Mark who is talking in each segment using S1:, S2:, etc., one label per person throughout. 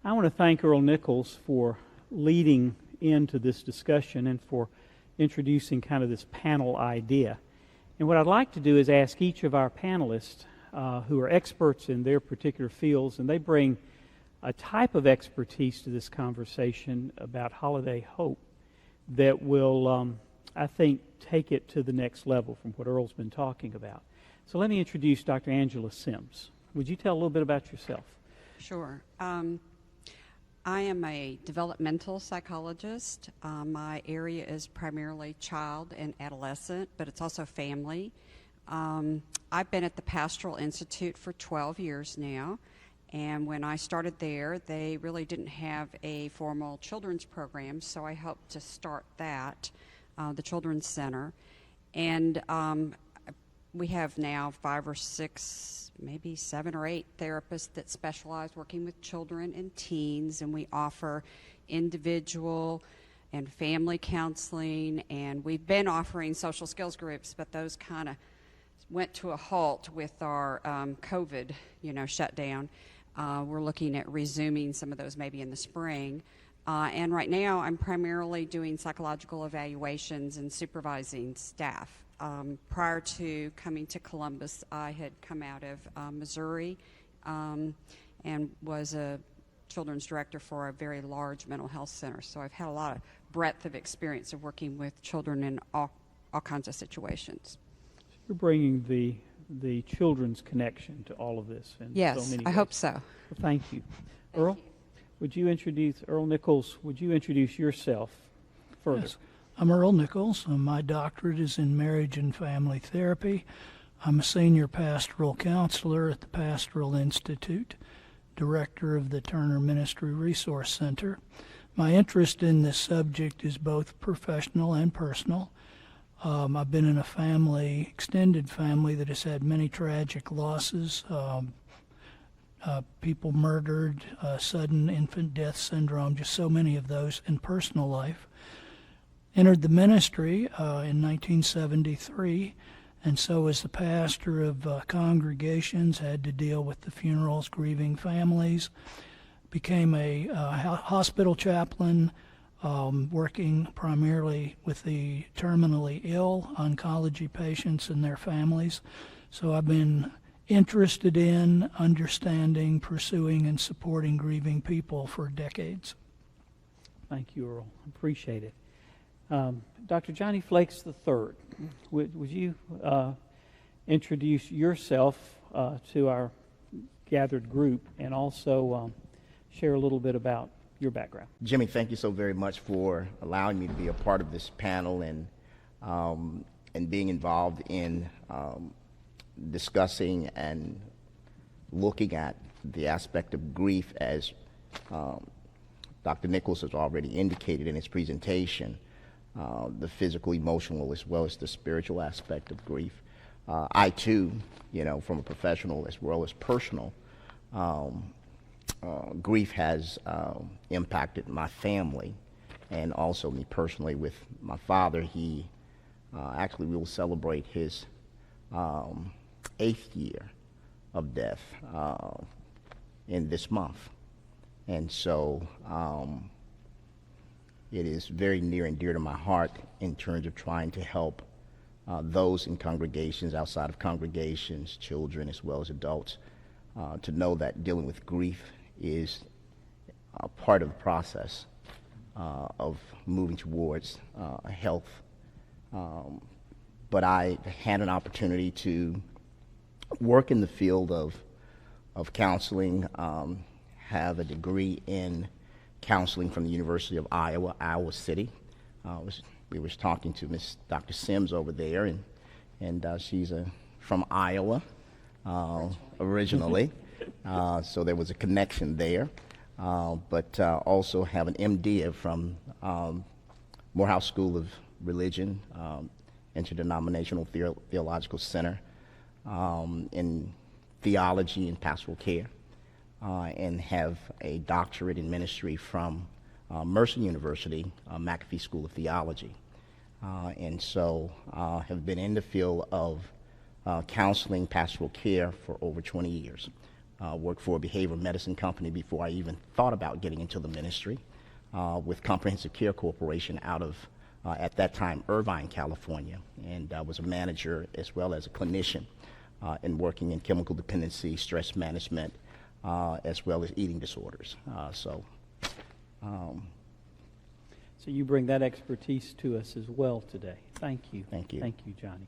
S1: I want to thank Earl Nichols for leading into this discussion and for introducing kind of this panel idea. And what I'd like to do is ask each of our panelists who are experts in their particular fields, and they bring a type of expertise to this conversation about holiday hope that will, I think, take it to the next level from what Earl's been talking about. So let me introduce Dr. Angela Sims. Would you tell a little bit about yourself?
S2: Sure. I am a developmental psychologist. My area is primarily child and adolescent, but it's also family. I've been at the Pastoral Institute for 12 years now, and when I started there, they really didn't have a formal children's program, so I helped to start that, the Children's Center. And we have now 5 or 6, maybe 7 or 8 therapists that specialize working with children and teens, and we offer individual and family counseling, and we've been offering social skills groups, but those kind of went to a halt with our COVID, shutdown. We're looking at resuming some of those maybe in the spring. And right now I'm primarily doing psychological evaluations and supervising staff. Prior to coming to Columbus, I had come out of Missouri and was a children's director for a very large mental health center. So I've had a lot of breadth of experience of working with children in all kinds of situations.
S1: You're bringing the children's connection to all of this in
S2: yes,
S1: so many
S2: I
S1: ways.
S2: hope so.
S1: Well, thank you. Earl,
S2: you.
S1: Earl Nichols, would you introduce yourself further?
S3: Yes. I'm Earl Nichols. My doctorate is in marriage and family therapy. I'm a senior pastoral counselor at the Pastoral Institute, director of the Turner Ministry Resource Center. My interest in this subject is both professional and personal. I've been in a extended family that has had many tragic losses, people murdered, sudden infant death syndrome, just so many of those in personal life. Entered the ministry in 1973, and so as the pastor of congregations, had to deal with the funerals, grieving families, became a hospital chaplain, working primarily with the terminally ill, oncology patients and their families. So I've been interested in understanding, pursuing, and supporting grieving people for decades.
S1: Thank you, Earl. Appreciate it. Dr. Johnny Flakes III, would you introduce yourself to our gathered group and also share a little bit about your background?
S4: Jimmy, thank you so very much for allowing me to be a part of this panel and being involved in discussing and looking at the aspect of grief as Dr. Nichols has already indicated in his presentation, the physical, emotional, as well as the spiritual aspect of grief. I too, from a professional as well as personal, grief has impacted my family and also me personally with my father. He actually we will celebrate his 8th year of death in this month. And so it is very near and dear to my heart in terms of trying to help those in congregations, outside of congregations, children as well as adults, to know that dealing with grief is a part of the process of moving towards health. But I had an opportunity to work in the field of counseling, have a degree in counseling from the University of Iowa City. We were talking to Miss Dr. Sims over there, and she's from Iowa originally. So there was a connection there. But also have an MD from Morehouse School of Religion, Interdenominational Theological Center, in theology and pastoral care, and have a doctorate in ministry from Mercer University, McAfee School of Theology. And so have been in the field of counseling, pastoral care for over 20 years. Worked for a behavioral medicine company before I even thought about getting into the ministry, with Comprehensive Care Corporation out of, at that time, Irvine, California. And I was a manager as well as a clinician in working in chemical dependency, stress management, as well as eating disorders. So
S1: you bring that expertise to us as well today. Thank you.
S4: Thank you.
S1: Thank you, Johnny.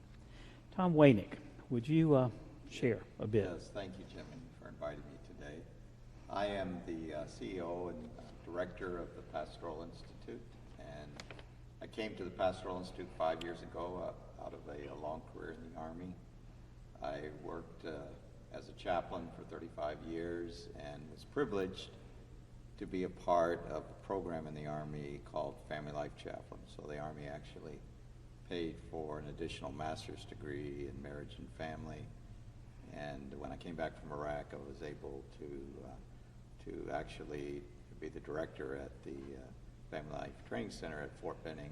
S1: Tom Waynick, would you share a bit?
S5: Yes, thank you, Jimmy, for inviting me today. I am the CEO and director of the Pastoral Institute, and I came to the Pastoral Institute 5 years ago out of a long career in the Army. I worked as a chaplain for 35 years and was privileged to be a part of a program in the Army called Family Life Chaplain. So the Army actually paid for an additional master's degree in marriage and family. And when I came back from Iraq, I was able to actually be the director at the Family Life Training Center at Fort Benning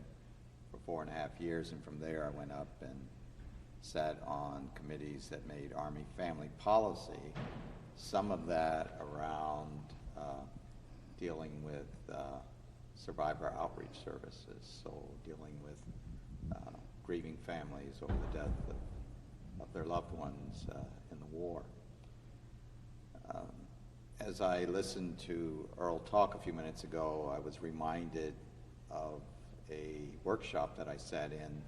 S5: for 4.5 years. And from there, I went up and sat on committees that made Army family policy, some of that around dealing with survivor outreach services, so dealing with grieving families over the death of their loved ones in the war. As I listened to Earl talk a few minutes ago, I was reminded of a workshop that I sat in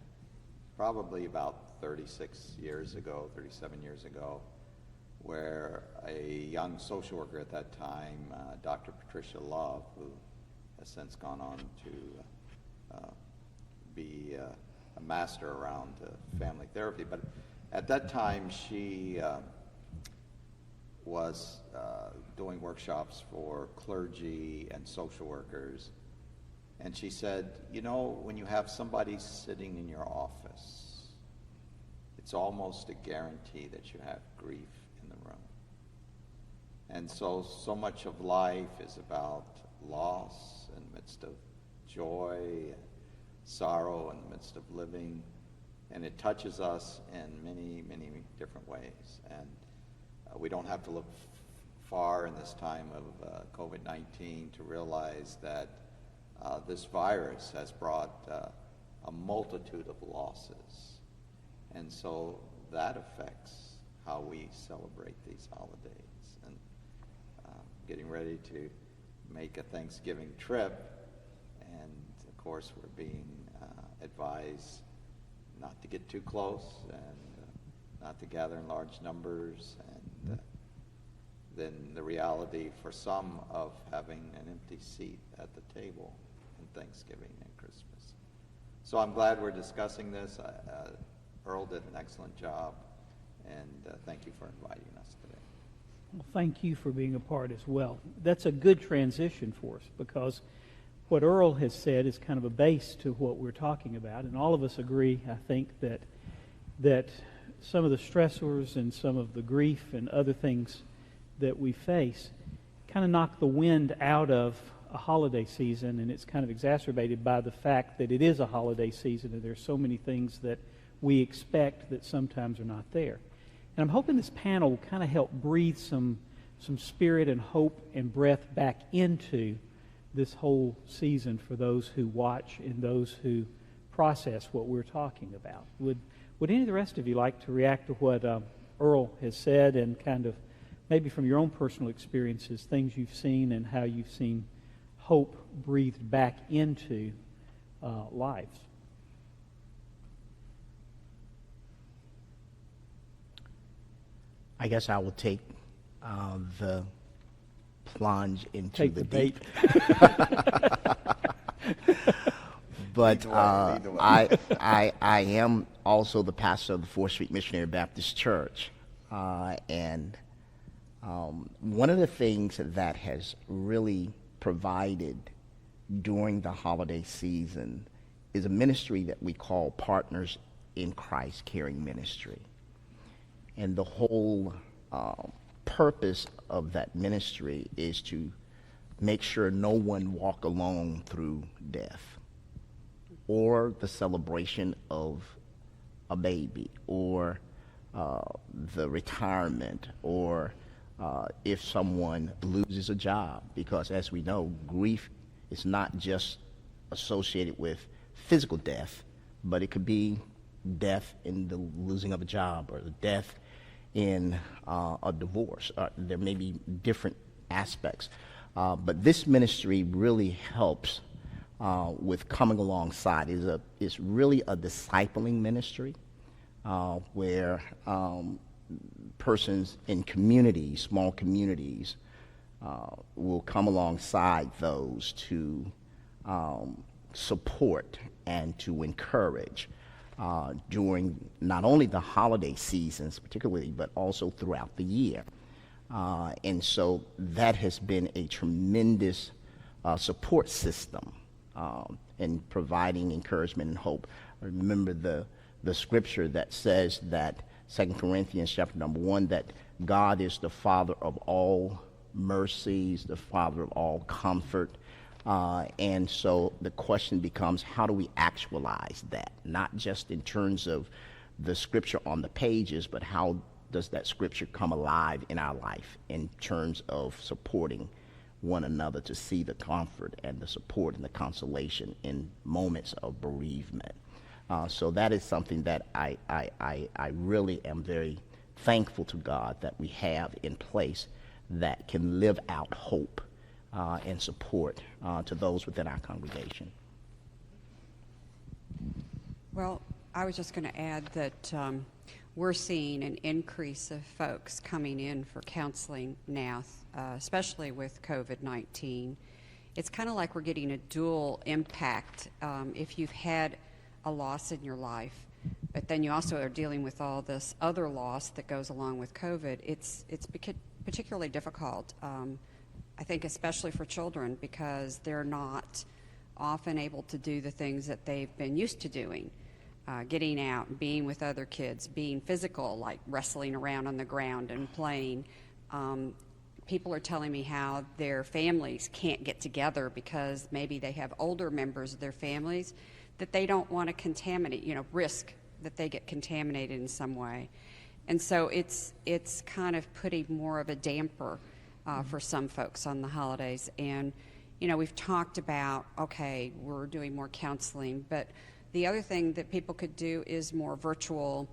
S5: probably about 37 years ago, where a young social worker at that time, Dr. Patricia Love, who has since gone on to be a master around family therapy, but at that time she was doing workshops for clergy and social workers, and she said, you know, when you have somebody sitting in your office, it's almost a guarantee that you have grief in the room. And so much of life is about loss in the midst of joy, sorrow in the midst of living, and it touches us in many, many different ways. And we don't have to look far in this time of COVID-19 to realize that this virus has brought a multitude of losses. And so that affects how we celebrate these holidays. And getting ready to make a Thanksgiving trip, and of course we're being advised not to get too close and not to gather in large numbers, and then the reality for some of having an empty seat at the table in Thanksgiving and Christmas. So I'm glad we're discussing this. Earl did an excellent job, and thank you for inviting us today.
S1: Well, thank you for being a part as well. That's a good transition for us, because what Earl has said is kind of a base to what we're talking about, and all of us agree, I think, that some of the stressors and some of the grief and other things that we face kind of knock the wind out of a holiday season, and it's kind of exacerbated by the fact that it is a holiday season and there's so many things that we expect that sometimes are not there. And I'm hoping this panel will kind of help breathe some spirit and hope and breath back into this whole season for those who watch and those who process what we're talking about. Would any of the rest of you like to react to what Earl has said, and kind of maybe from your own personal experiences, things you've seen and how you've seen hope breathed back into lives?
S4: I guess I will take the plunge into the
S1: bait.
S4: deep. But I am also the pastor of the 4th Street Missionary Baptist Church. And one of the things that has really provided during the holiday season is a ministry that we call Partners in Christ Caring Ministry. And the whole purpose of that ministry is to make sure no one walk alone through death, or the celebration of a baby, or the retirement, or if someone loses a job, because as we know, grief is not just associated with physical death, but it could be death in the losing of a job or the death in a divorce. There may be different aspects. But this ministry really helps with coming alongside. It's really a discipling ministry where persons in communities, small communities, will come alongside those to support and to encourage during not only the holiday seasons particularly, but also throughout the year. And so that has been a tremendous support system in providing encouragement and hope. I remember the scripture that says that 2 Corinthians chapter number 1, that God is the Father of all mercies, the Father of all comfort. And so the question becomes, how do we actualize that? Not just in terms of the scripture on the pages, but how does that scripture come alive in our life in terms of supporting one another to see the comfort and the support and the consolation in moments of bereavement? So that is something that I really am very thankful to God that we have in place that can live out hope and support to those within our congregation.
S2: Well, I was just going to add that we're seeing an increase of folks coming in for counseling now, especially with COVID-19. It's kind of like we're getting a dual impact. If you've had a loss in your life, but then you also are dealing with all this other loss that goes along with COVID, it's particularly difficult, I think, especially for children, because they're not often able to do the things that they've been used to doing. Getting out, being with other kids, being physical, like wrestling around on the ground and playing. People are telling me how their families can't get together because maybe they have older members of their families that they don't want to contaminate, risk that they get contaminated in some way. And so it's kind of putting more of a damper for some folks on the holidays. And, we've talked about, okay, we're doing more counseling, but the other thing that people could do is more virtual,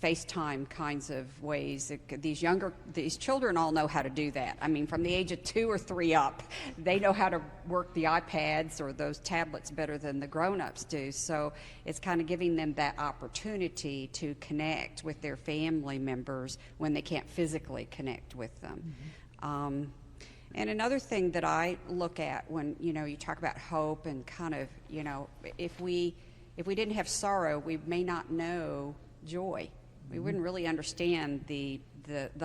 S2: FaceTime kinds of ways. These children all know how to do that. I mean, from the age of 2 or 3 up, they know how to work the iPads or those tablets better than the grown-ups do. So it's kind of giving them that opportunity to connect with their family members when they can't physically connect with them. Mm-hmm. And another thing that I look at when, you talk about hope and kind of, if we didn't have sorrow, we may not know joy. We wouldn't really understand the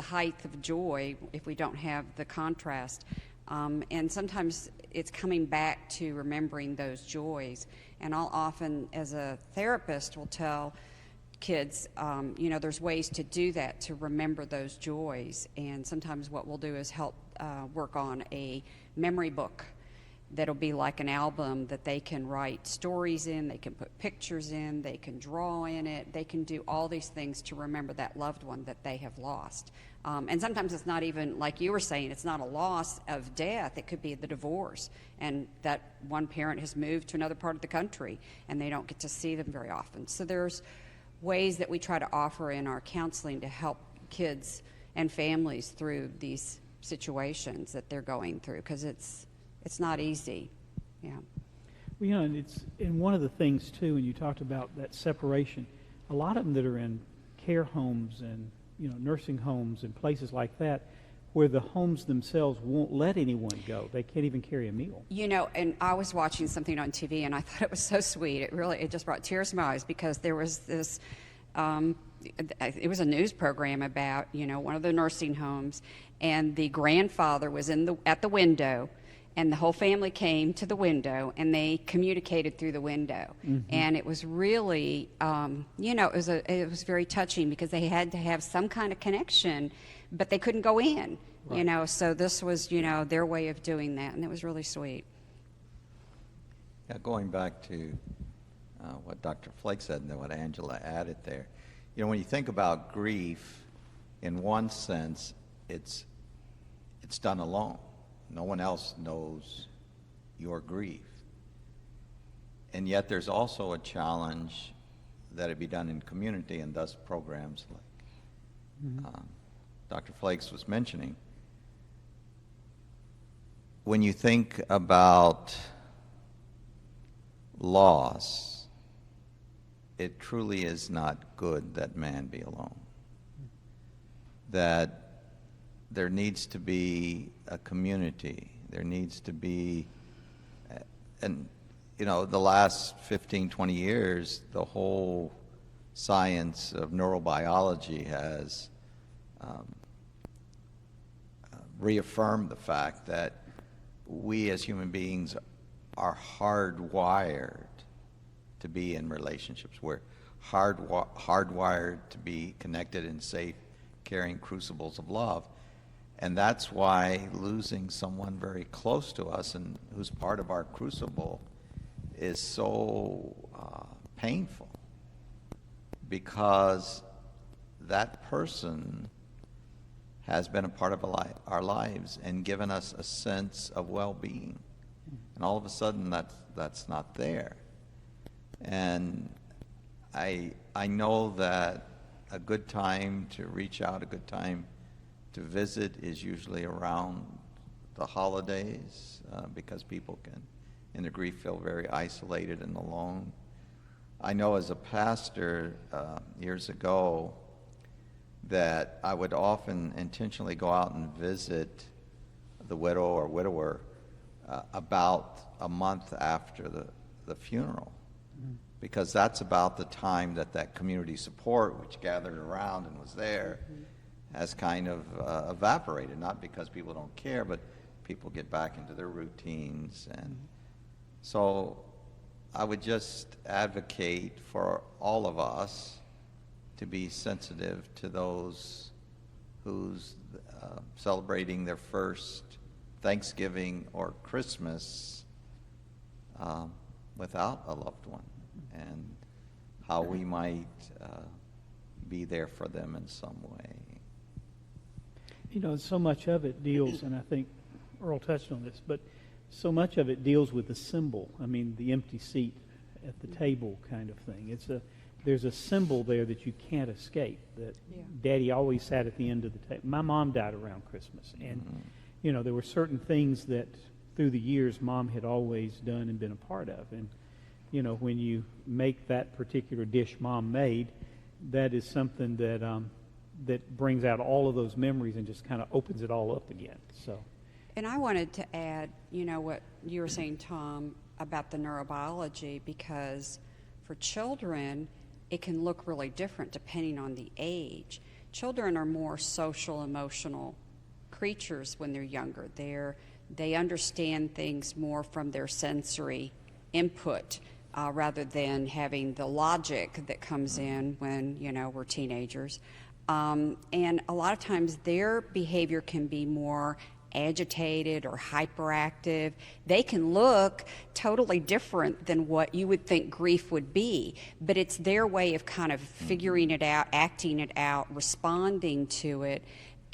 S2: height of joy if we don't have the contrast. And sometimes it's coming back to remembering those joys. And I'll often, as a therapist, will tell kids, there's ways to do that, to remember those joys. And sometimes what we'll do is help work on a memory book that'll be like an album that they can write stories in, they can put pictures in, they can draw in it, they can do all these things to remember that loved one that they have lost. And sometimes it's not even, like you were saying, it's not a loss of death, it could be the divorce, and that one parent has moved to another part of the country and they don't get to see them very often. So there's ways that we try to offer in our counseling to help kids and families through these situations that they're going through, because it's not easy. Yeah.
S1: Well, and one of the things too, when you talked about that separation, a lot of them that are in care homes and nursing homes and places like that, where the homes themselves won't let anyone go. They can't even carry a meal.
S2: And I was watching something on TV, and I thought it was so sweet. It just brought tears to my eyes, because there was this. It was a news program about one of the nursing homes, and the grandfather was at the window, and the whole family came to the window, and they communicated through the window. Mm-hmm. And it was really, it was very touching, because they had to have some kind of connection, but they couldn't go in. Right. So this was their way of doing that, and it was really sweet.
S5: Yeah, going back to what Dr. Flake said and then what Angela added there, when you think about grief, in one sense, it's done alone. No one else knows your grief. And yet there's also a challenge that it be done in community, and thus programs like Dr. Flakes was mentioning. When you think about loss, it truly is not good that man be alone. That there needs to be a community. There needs to be, and the last 15, 20 years, the whole science of neurobiology has reaffirmed the fact that we as human beings are hardwired to be in relationships. We're hardwired to be connected in safe, caring crucibles of love. And that's why losing someone very close to us and who's part of our crucible is so painful, because that person has been a part of our lives and given us a sense of well-being. And all of a sudden that's not there. And I know that a good time to reach out, a good time to visit is usually around the holidays, because people can, in their grief, feel very isolated and alone. I know as a pastor years ago that I would often intentionally go out and visit the widow or widower about a month after the funeral, because that's about the time that community support, which gathered around and was there, has kind of evaporated, not because people don't care, but people get back into their routines. And so I would just advocate for all of us to be sensitive to those who's celebrating their first Thanksgiving or Christmas without a loved one, and how we might be there for them in some way.
S1: So much of it deals, and I think Earl touched on this, but so much of it deals with the symbol. I mean, the empty seat at the table kind of thing. There's a symbol there that you can't escape, that Daddy always sat at the end of the table. My mom died around Christmas, and there were certain things that through the years Mom had always done and been a part of. And when you make that particular dish Mom made, that is something that brings out all of those memories and just kind of opens it all up again. So,
S2: and I wanted to add, what you were saying, Tom, about the neurobiology, because for children, it can look really different depending on the age. Children are more social, emotional creatures when they're younger. They understand things more from their sensory input rather than having the logic that comes in when, we're teenagers. And a lot of times their behavior can be more agitated or hyperactive. They can look totally different than what you would think grief would be, but it's their way of kind of figuring it out, acting it out, responding to it.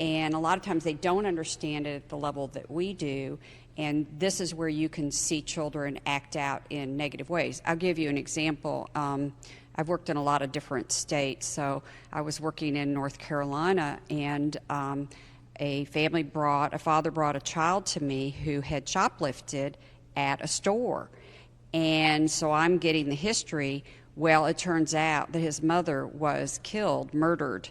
S2: And a lot of times they don't understand it at the level that we do. And this is where you can see children act out in negative ways. I'll give you an example. I've worked in a lot of different states. So I was working in North Carolina, and a father brought a child to me who had shoplifted at a store. And so I'm getting the history. Well, it turns out that his mother was murdered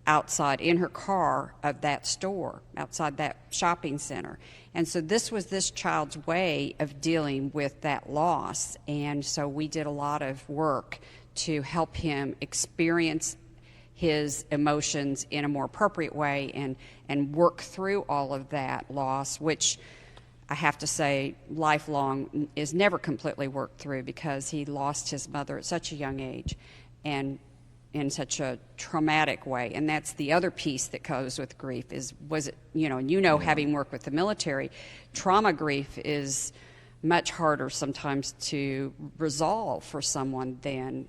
S2: outside in her car of that store, outside that shopping center. And so this was this child's way of dealing with that loss. And so we did a lot of work to help him experience his emotions in a more appropriate way and work through all of that loss, which I have to say lifelong is never completely worked through, because he lost his mother at such a young age and in such a traumatic way. And that's the other piece that goes with grief having worked with the military, trauma grief is much harder sometimes to resolve for someone than,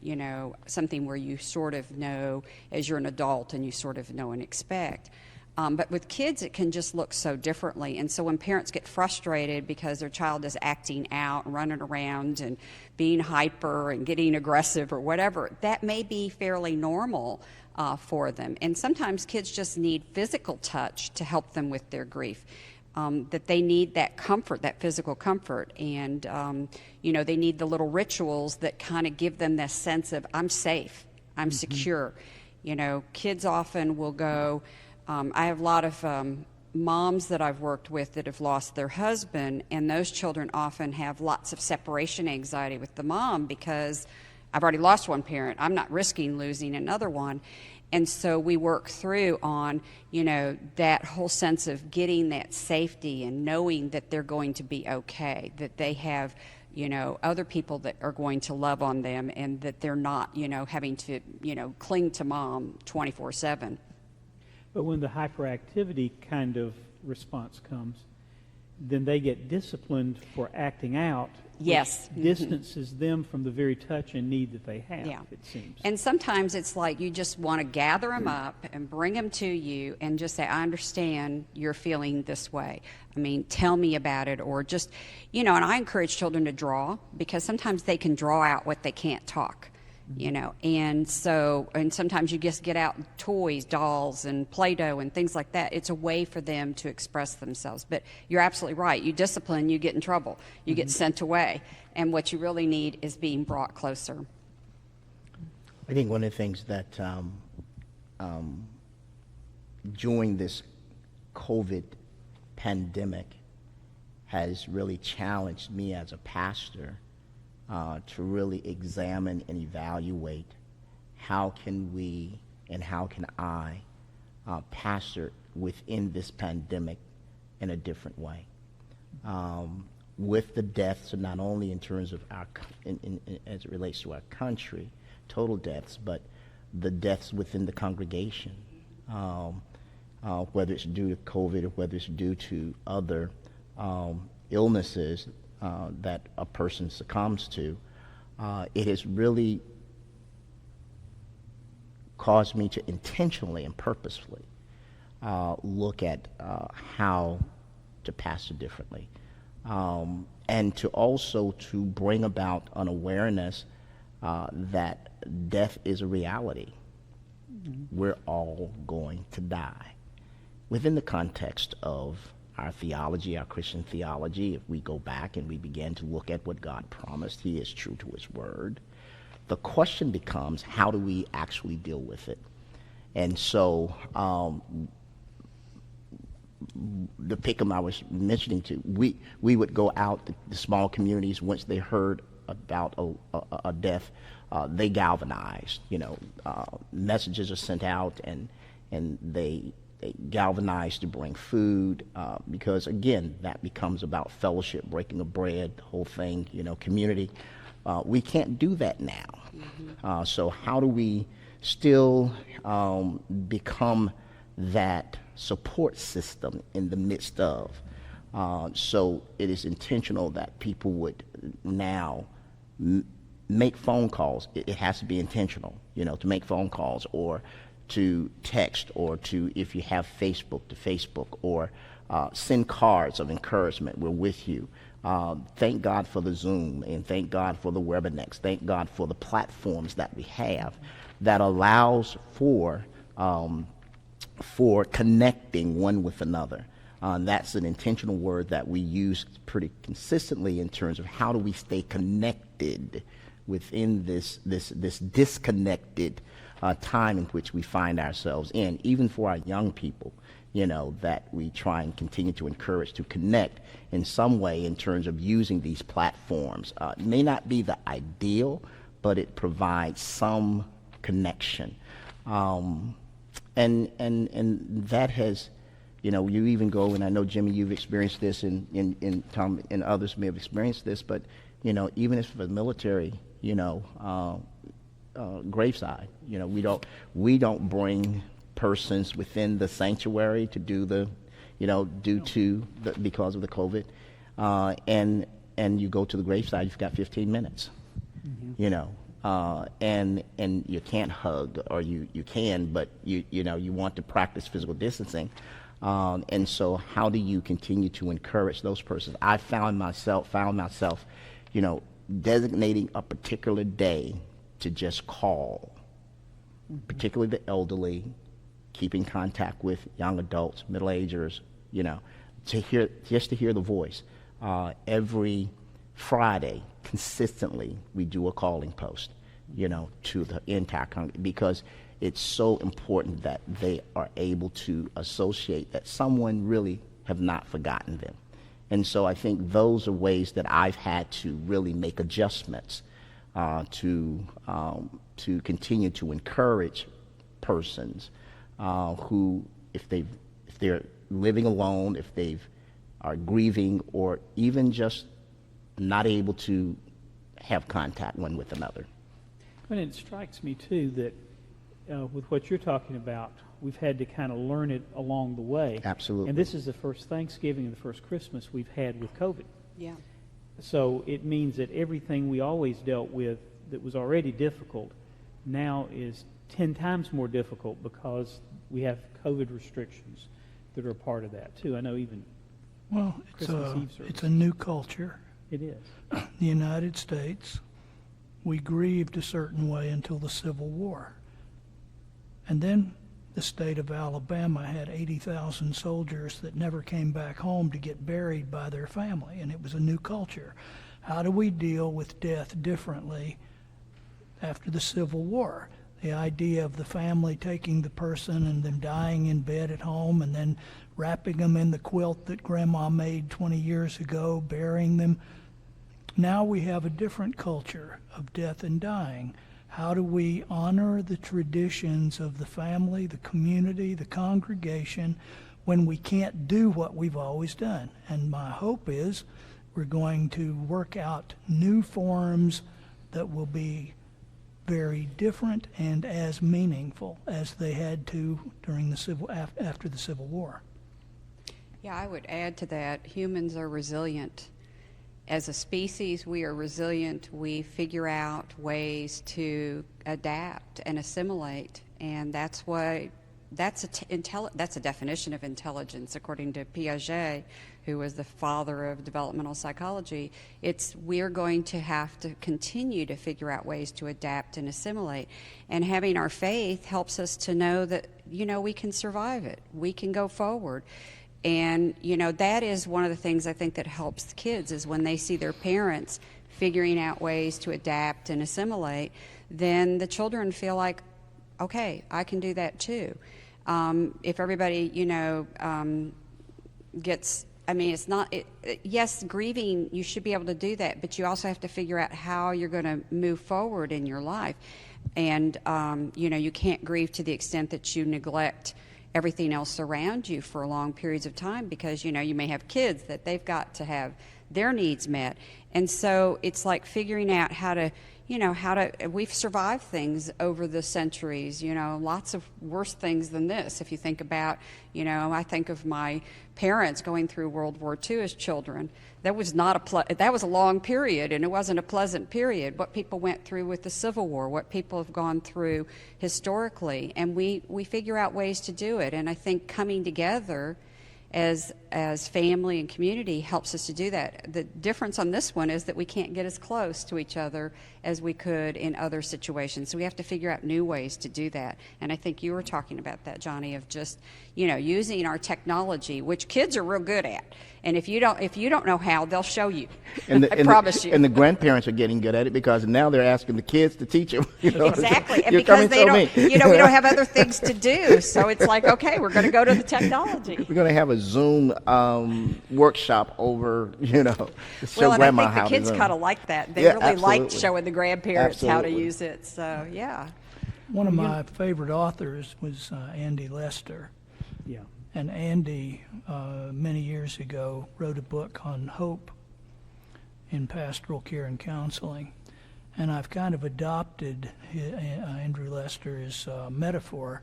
S2: something where you sort of know as you're an adult and you sort of know and expect. But with kids, it can just look so differently. And so when parents get frustrated because their child is acting out and running around and being hyper and getting aggressive or whatever, that may be fairly normal for them. And sometimes kids just need physical touch to help them with their grief. That they need that comfort, that physical comfort. And, they need the little rituals that kind of give them this sense of, I'm safe, I'm secure. Kids often will go, I have a lot of moms that I've worked with that have lost their husband, and those children often have lots of separation anxiety with the mom because I've already lost one parent. I'm not risking losing another one. And so we work through on, that whole sense of getting that safety and knowing that they're going to be okay, that they have, other people that are going to love on them, and that they're not, having to, cling to mom 24/7.
S1: But when the hyperactivity kind of response comes, then they get disciplined for acting out.
S2: Yes.
S1: Which distances them from the very touch and need that they have,
S2: Yeah.
S1: it seems.
S2: And sometimes it's like you just want to gather them up and bring them to you and just say, I understand you're feeling this way. I mean, tell me about it. Or just, and I encourage children to draw, because sometimes they can draw out what they can't talk. And sometimes you just get out toys, dolls, and Play-Doh and things like that. It's a way for them to express themselves. But you're absolutely right. You discipline, you get in trouble. You get sent away. And what you really need is being brought closer.
S4: I think one of the things that during this COVID pandemic has really challenged me as a pastor to really examine and evaluate how can we and how can I pastor within this pandemic in a different way. With the deaths, not only in terms of our, as it relates to our country, total deaths, but the deaths within the congregation, whether it's due to COVID or whether it's due to other illnesses that a person succumbs to, it has really caused me to intentionally and purposefully look at how to pastor differently, and to also to bring about an awareness that death is a reality. We're all going to die. Within the context of our theology, our Christian theology, if we go back and we begin to look at what God promised, He is true to His word. The question becomes, how do we actually deal with it? And so the Pickham I was mentioning to, we would go out, the small communities, once they heard about a death, they galvanized. Messages are sent out, and they galvanized to bring food, because again, that becomes about fellowship, breaking of bread, the whole thing, community. We can't do that now. So how do we still become that support system in the midst of? So it is intentional that people would now make phone calls. It has to be intentional, to make phone calls, or to text, or to, if you have Facebook, to Facebook, or send cards of encouragement. We're with you. Thank God for the Zoom, and thank God for the WebinX. Thank God for the platforms that we have that allows for connecting one with another. That's an intentional word that we use pretty consistently in terms of how do we stay connected within this disconnected time in which we find ourselves in, even for our young people, that we try and continue to encourage to connect in some way in terms of using these platforms. It may not be the ideal, but it provides some connection. And that has, you even go, and I know, Jimmy, you've experienced this, and Tom and others may have experienced this, but, even if the military, graveside, we don't bring persons within the sanctuary to do because of the COVID, and you go to the graveside, you've got 15 minutes, and you can't hug, or you can, but you want to practice physical distancing. And so how do you continue to encourage those persons? I found myself, designating a particular day to just call, particularly the elderly, keeping contact with young adults, middle-agers, to hear the voice. Every Friday, consistently, we do a calling post, to the entire congregation, because it's so important that they are able to associate that someone really have not forgotten them. And so I think those are ways that I've had to really make adjustments to continue to encourage persons who, if they're living alone, if they are grieving, or even just not able to have contact one with another.
S1: And it strikes me too that with what you're talking about, we've had to kind of learn it along the way.
S4: Absolutely.
S1: And this is the first Thanksgiving and the first Christmas we've had with COVID.
S2: Yeah.
S1: So it means that everything we always dealt with that was already difficult now is 10 times more difficult because we have COVID restrictions that are a part of that too. I know even Christmas Eve service.
S3: It's a new culture.
S1: It is.
S3: The United States, we grieved a certain way until the Civil War. And then the state of Alabama had 80,000 soldiers that never came back home to get buried by their family, and it was a new culture. How do we deal with death differently after the Civil War? The idea of the family taking the person and them dying in bed at home and then wrapping them in the quilt that Grandma made 20 years ago, burying them. Now we have a different culture of death and dying. How do we honor the traditions of the family, the community, the congregation, when we can't do what we've always done? And my hope is we're going to work out new forms that will be very different and as meaningful as they had to during after the Civil War.
S2: Yeah, I would add to that, humans are resilient. As a species, we are resilient. We figure out ways to adapt and assimilate, and that's a definition of intelligence, according to Piaget, who was the father of developmental psychology. We're going to have to continue to figure out ways to adapt and assimilate, and having our faith helps us to know that we can survive it. We can go forward. And, that is one of the things I think that helps the kids is when they see their parents figuring out ways to adapt and assimilate, then the children feel like, okay, I can do that too. If everybody, it's not, yes, grieving, you should be able to do that, but you also have to figure out how you're going to move forward in your life. And, you can't grieve to the extent that you neglect everything else around you for long periods of time because, you may have kids that they've got to have their needs met. And so it's like figuring out how to, we've survived things over the centuries, lots of worse things than this. If you think about, I think of my parents going through World War II as children. That was that was a long period, and it wasn't a pleasant period. What people went through with the Civil War, what people have gone through historically, and we figure out ways to do it. And I think coming together as family and community helps us to do that. The difference on this one is that we can't get as close to each other as we could in other situations. So we have to figure out new ways to do that. And I think you were talking about that, Johnny, of just, using our technology, which kids are real good at. And if you don't know how, they'll show you. I promise you.
S4: And the grandparents are getting good at it because now they're asking the kids to teach them.
S2: Exactly, and because they don't, we don't have other things to do, so it's like, okay, we're going to go to the technology. We're
S4: going to have a Zoom workshop over, to show
S2: well, and
S4: grandma
S2: I think
S4: how
S2: the kids
S4: to Zoom.
S2: kind of like that. They really
S4: absolutely.
S2: liked showing the grandparents how to
S4: Absolutely.
S2: use it. So yeah.
S3: One of my favorite authors was Andy Lester.
S1: Yeah.
S3: And Andy, many years ago, wrote a book on hope in pastoral care and counseling. And I've kind of adopted Andrew Lester's metaphor.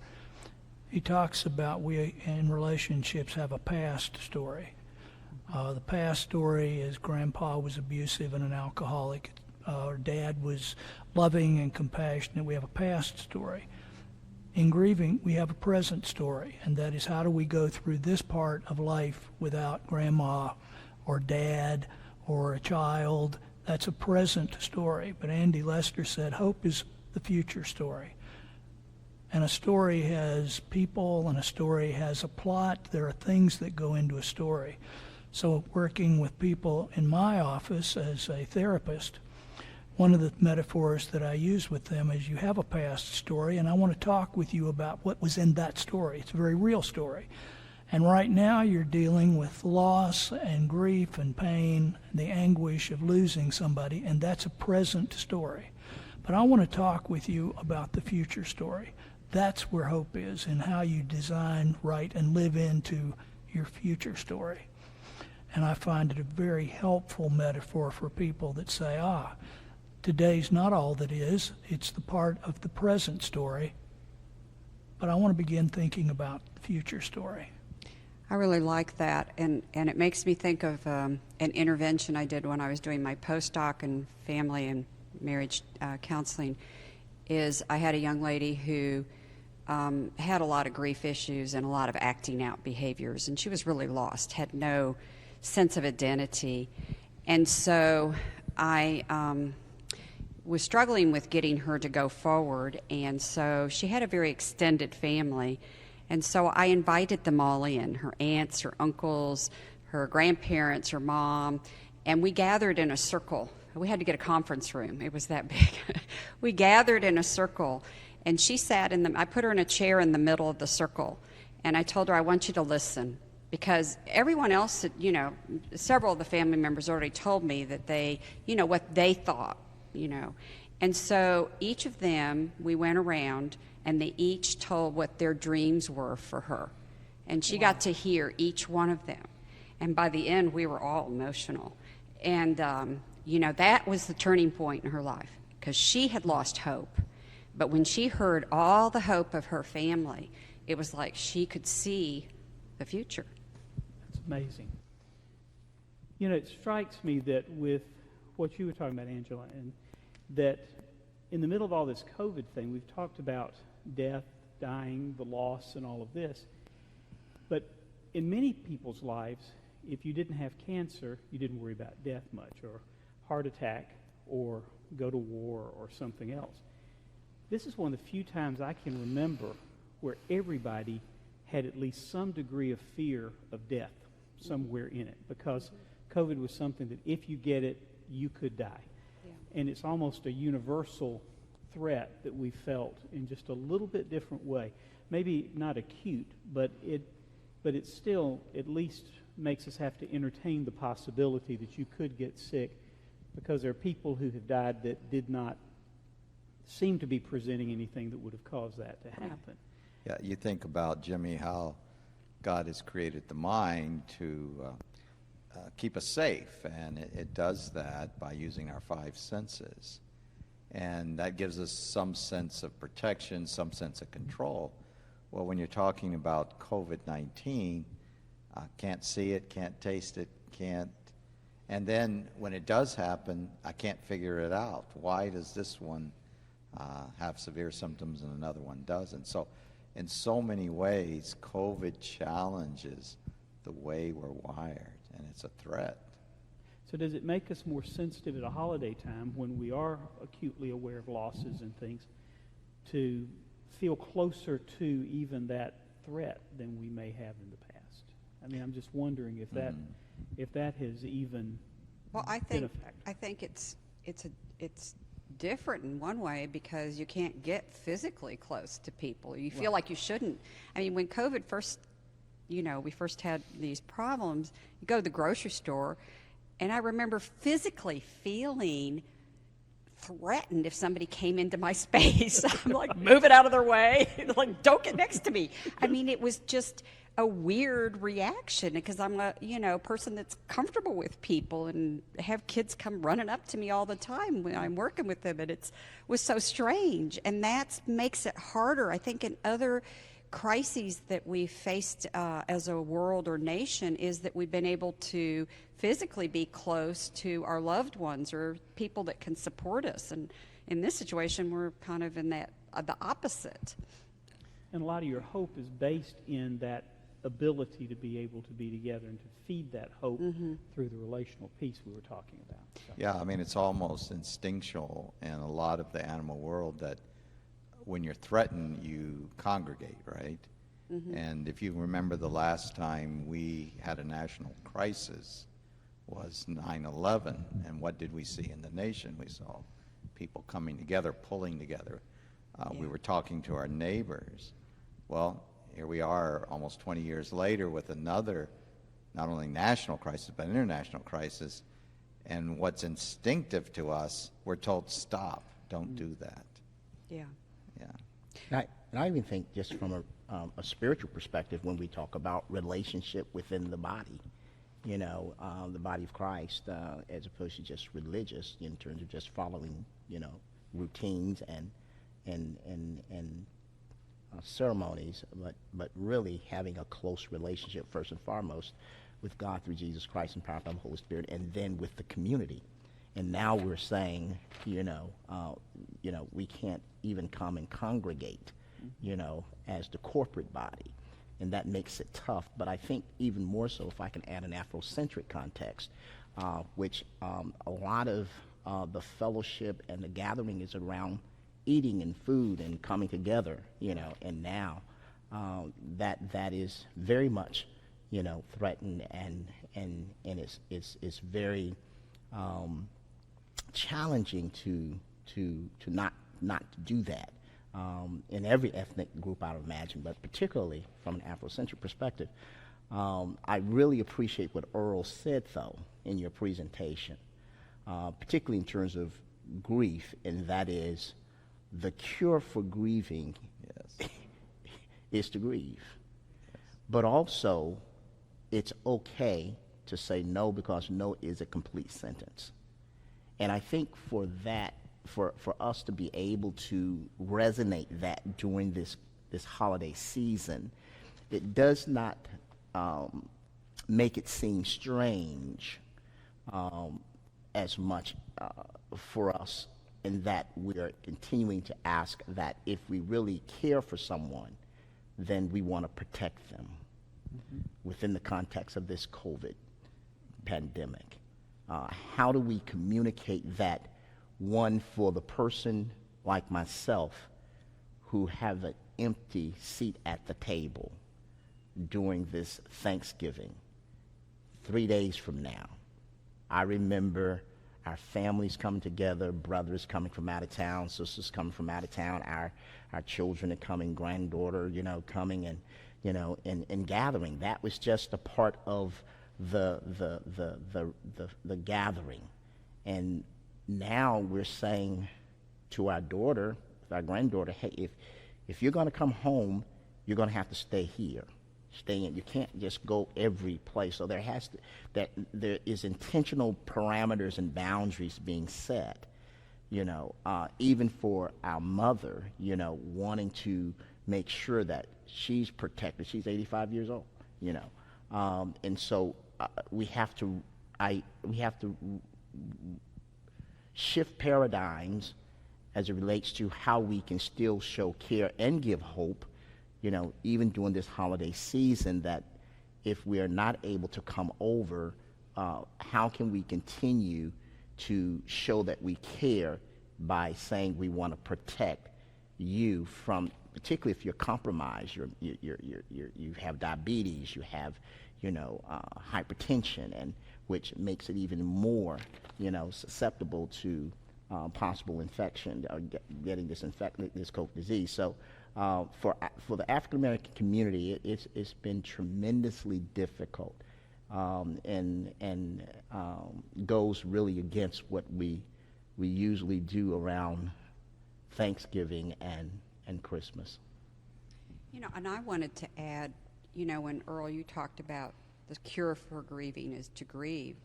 S3: He talks about we in relationships have a past story. The past story is grandpa was abusive and an alcoholic. Our dad was loving and compassionate. We have a past story. In grieving, we have a present story, and that is how do we go through this part of life without grandma or dad or a child. That's a present story. But Andy Lester said hope is the future story. And a story has people, and a story has a plot. There are things that go into a story. So working with people in my office as a therapist, one of the metaphors that I use with them is you have a past story, and I want to talk with you about what was in that story. It's a very real story. And right now you're dealing with loss and grief and pain, the anguish of losing somebody, and that's a present story. But I want to talk with you about the future story. That's where hope is, in how you design, write, and live into your future story. And I find it a very helpful metaphor for people that say, today's not all that is. It's the part of the present story. But I want to begin thinking about the future story.
S2: I really like that, and it makes me think of an intervention I did when I was doing my postdoc in family and marriage counseling. Is I had a young lady who had a lot of grief issues and a lot of acting out behaviors, and she was really lost, had no sense of identity. And so I was struggling with getting her to go forward, and so she had a very extended family. And so I invited them all in, her aunts, her uncles, her grandparents, her mom, and we gathered in a circle. We had to get a conference room. It was that big. We gathered in a circle, and she sat I put her in a chair in the middle of the circle, and I told her, I want you to listen, because everyone else, several of the family members already told me that they, what they thought, And so each of them, we went around, and they each told what their dreams were for her. And she got to hear each one of them. And by the end, we were all emotional. And, that was the turning point in her life, because she had lost hope. But when she heard all the hope of her family, it was like she could see the future.
S1: That's amazing. It strikes me that with what you were talking about, Angela, and that in the middle of all this COVID thing, we've talked about death, dying, the loss, and all of this. But in many people's lives, if you didn't have cancer, you didn't worry about death much, or heart attack, or go to war, or something else. This is one of the few times I can remember where everybody had at least some degree of fear of death somewhere in it, because COVID was something that if you get it, you could die. Yeah. And it's almost a universal threat that we felt in just a little bit different way. Maybe not acute, but it still at least makes us have to entertain the possibility that you could get sick, because there are people who have died that did not seem to be presenting anything that would have caused that to happen.
S5: Yeah, you think about, Jimmy, how God has created the mind to keep us safe, and it does that by using our five senses. And that gives us some sense of protection, some sense of control. Well, when you're talking about COVID-19, can't see it, can't taste it, can't. And then when it does happen, I can't figure it out. Why does this one have severe symptoms and another one doesn't? So in so many ways, COVID challenges the way we're wired, and it's a threat.
S1: So does it make us more sensitive at a holiday time when we are acutely aware of losses and things to feel closer to even that threat than we may have in the past? I mean, I'm just wondering if that has even been a factor.
S2: I think it's different in one way, because you can't get physically close to people. You feel like you shouldn't. I mean, when COVID first, we first had these problems, you go to the grocery store, and I remember physically feeling threatened if somebody came into my space. I'm like, move it out of their way. Like, don't get next to me. I mean, it was just a weird reaction, because I'm a person that's comfortable with people and have kids come running up to me all the time when I'm working with them, and it was so strange. And that makes it harder, I think, in other crises that we've faced as a world or nation is that we've been able to physically be close to our loved ones or people that can support us. And in this situation, we're kind of in that the opposite.
S1: And a lot of your hope is based in that ability to be able to be together and to feed that hope through the relational piece we were talking about. So.
S5: Yeah, I mean, it's almost instinctual in a lot of the animal world that when you're threatened, you congregate, right? And if you remember, the last time we had a national crisis was 9/11, and what did we see in the nation? We saw people coming together, pulling together. We were talking to our neighbors. Well, here we are almost 20 years later with another, not only national crisis, but international crisis. And what's instinctive to us, we're told, stop, don't do that.
S2: Yeah.
S4: And I even think just from a spiritual perspective, when we talk about relationship within the body, you know, the body of Christ, as opposed to just religious in terms of just following, you know, routines and ceremonies, but really having a close relationship first and foremost with God through Jesus Christ and power by the Holy Spirit, and then with the community. And now we're saying, you know, we can't even come and congregate, you know, as the corporate body, and that makes it tough. But I think even more so, if I can add an Afrocentric context, which a lot of the fellowship and the gathering is around eating and food and coming together, you know, and now that is very much, you know, threatened and it's very challenging to not do that in every ethnic group I would imagine, but particularly from an Afrocentric perspective. I really appreciate what Earl said, though, in your presentation, particularly in terms of grief, and that is the cure for grieving is to grieve. But also, it's okay to say no, because no is a complete sentence. And I think for that, for us to be able to resonate that during this holiday season, it does not make it seem strange as much for us, in that we're continuing to ask that if we really care for someone, then we want to protect them within the context of this COVID pandemic. How do we communicate that, one, for the person like myself who have an empty seat at the table during this Thanksgiving, 3 days from now? I remember our families coming together, brothers coming from out of town, sisters coming from out of town, our children are coming, granddaughter, you know, coming and, you know, and gathering. That was just a part of the gathering. And now we're saying to our daughter, our granddaughter, hey, if you're going to come home, you're going to have to stay here. Stay in. You can't just go every place. So there is intentional parameters and boundaries being set, you know, even for our mother, you know, wanting to make sure that she's protected. She's 85 years old, you know, and so we have to shift paradigms as it relates to how we can still show care and give hope, you know, even during this holiday season, that if we are not able to come over, how can we continue to show that we care by saying we want to protect you from, particularly if you're compromised, you have diabetes, you have, you know, hypertension, and which makes it even more, you know, susceptible to possible infection or getting this COVID disease. So for the African American community, it's been tremendously difficult, and goes really against what we usually do around Thanksgiving and Christmas.
S2: You know, and I wanted to add, you know, when Earl, you talked about the cure for grieving is to grieve.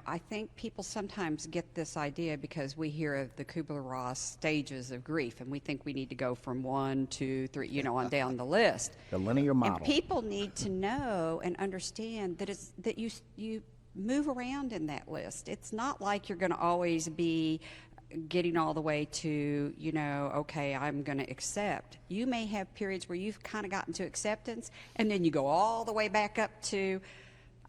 S2: I think people sometimes get this idea because we hear of the Kubler-Ross stages of grief, and we think we need to go from 1, 2, 3, on down the list.
S4: The linear model.
S2: And people need to know and understand that you move around in that list. It's not like you're going to always be getting all the way to, okay, I'm going to accept. You may have periods where you've kind of gotten to acceptance, and then you go all the way back up to,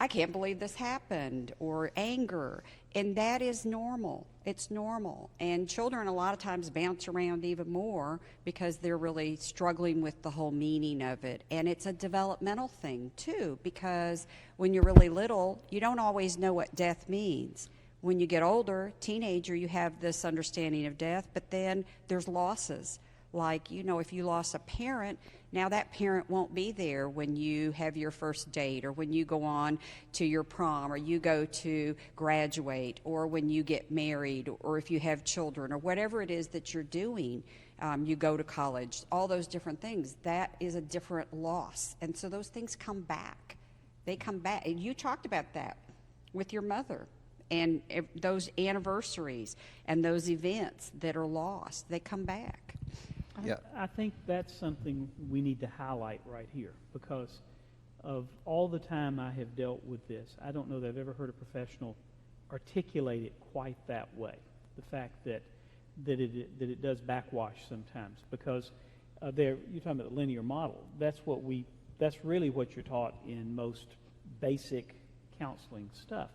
S2: I can't believe this happened, or anger. And that is normal. It's normal. And children a lot of times bounce around even more because they're really struggling with the whole meaning of it. And it's a developmental thing, too, because when you're really little, you don't always know what death means. When you get older, teenager, you have this understanding of death, but then there's losses. Like, if you lost a parent, now that parent won't be there when you have your first date, or when you go on to your prom, or you go to graduate, or when you get married, or if you have children, or whatever it is that you're doing, you go to college, all those different things. That is a different loss. And so those things come back. They come back. And you talked about that with your mother. And those anniversaries and those events that are lost, they come back.
S5: Yeah.
S1: I think that's something we need to highlight right here, because of all the time I have dealt with this, I don't know that I've ever heard a professional articulate it quite that way. The fact that it does backwash sometimes, because you're talking about the linear model. That's really what you're taught in most basic counseling stuff.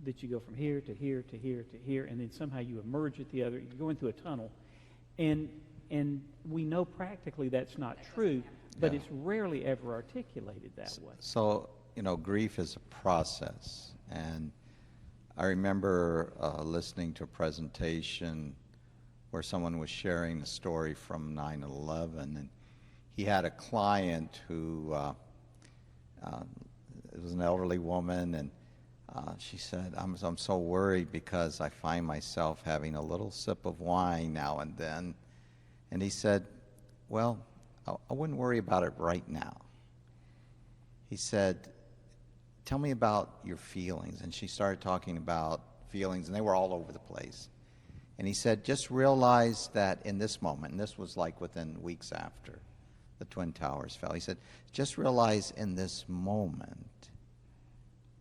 S1: That you go from here to here to here to here, and then somehow you emerge at the other. You're going through a tunnel, and we know practically that's not true, but it's rarely ever articulated that way.
S5: So, grief is a process. And I remember listening to a presentation where someone was sharing a story from 9/11, and he had a client who it was an elderly woman, and she said, I'm so worried because I find myself having a little sip of wine now and then. And he said, well, I wouldn't worry about it right now. He said, tell me about your feelings. And she started talking about feelings, and they were all over the place. And he said, just realize that in this moment, and this was like within weeks after the Twin Towers fell, he said, just realize in this moment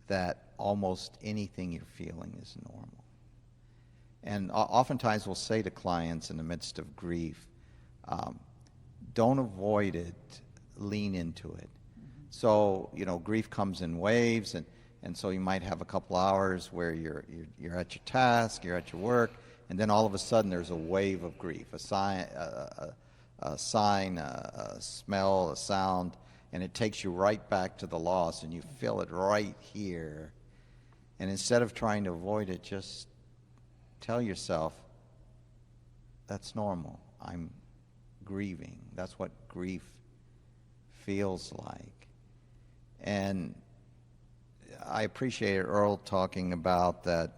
S5: that almost anything you're feeling is normal. And oftentimes we'll say to clients in the midst of grief, don't avoid it, lean into it. So, grief comes in waves, and so you might have a couple hours where you're at your task, you're at your work, and then all of a sudden there's a wave of grief, a sign, a smell, a sound, and it takes you right back to the loss, and you feel it right here. And instead of trying to avoid it, just tell yourself, that's normal. I'm grieving. That's what grief feels like. And I appreciate Earl talking about that.